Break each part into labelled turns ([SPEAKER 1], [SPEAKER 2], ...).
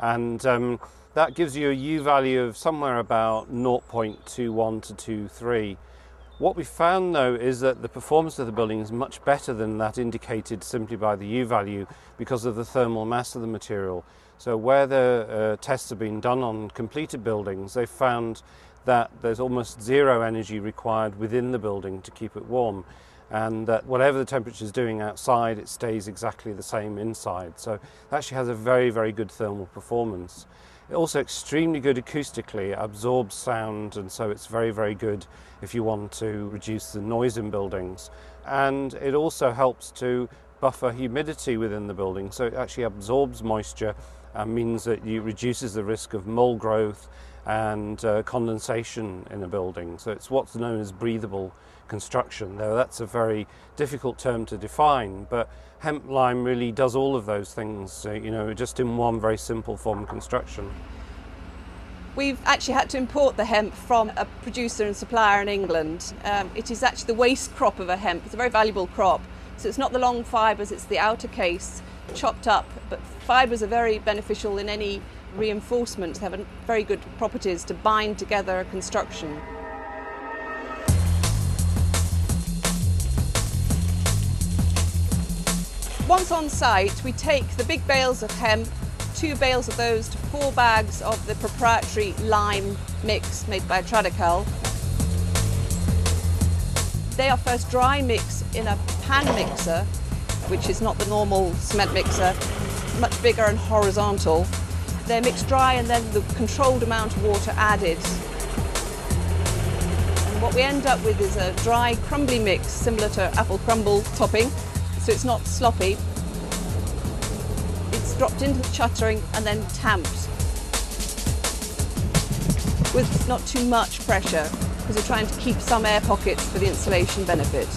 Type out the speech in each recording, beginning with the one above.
[SPEAKER 1] and that gives you a U value of somewhere about 0.21 to 23. What we found though is that the performance of the building is much better than that indicated simply by the U value because of the thermal mass of the material. So where the tests have been done on completed buildings, they've found that there's almost zero energy required within the building to keep it warm, and that whatever the temperature is doing outside, it stays exactly the same inside. So it actually has a very, very good thermal performance. It's also extremely good acoustically. It absorbs sound, and so it's very, very good if you want to reduce the noise in buildings. And it also helps to buffer humidity within the building, so it actually absorbs moisture and means that it reduces the risk of mold growth and condensation in a building. So it's what's known as breathable construction. Now that's a very difficult term to define, but hemp lime really does all of those things, just in one very simple form of construction.
[SPEAKER 2] We've actually had to import the hemp from a producer and supplier in England. It is actually the waste crop of a hemp. It's a very valuable crop. So it's not the long fibres, it's the outer case chopped up, but fibres are very beneficial in any reinforcement. They have very good properties to bind together a construction. Once on site, we take the big bales of hemp, 2 bales of those to 4 bags of the proprietary lime mix made by Tradical. They are first dry mixed in a pan mixer, which is not the normal cement mixer, much bigger and horizontal. They're mixed dry and then the controlled amount of water added. And what we end up with is a dry, crumbly mix similar to apple crumble topping, so it's not sloppy. It's dropped into the chuttering and then tamped with not too much pressure because we're trying to keep some air pockets for the insulation benefit.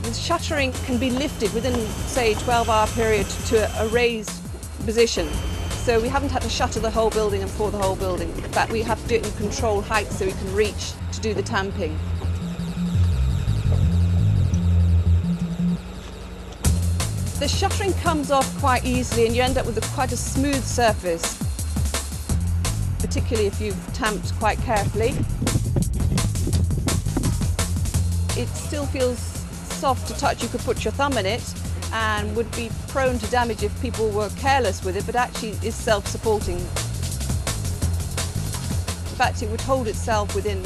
[SPEAKER 2] The shuttering can be lifted within, say, a 12-hour period to a raised position. So we haven't had to shutter the whole building and pour the whole building. In fact, we have to do it in controlled height so we can reach to do the tamping. The shuttering comes off quite easily and you end up with quite a smooth surface, particularly if you've tamped quite carefully. It still feels soft to touch. You could put your thumb in it and would be prone to damage if people were careless with it, but actually is self-supporting. In fact, it would hold itself within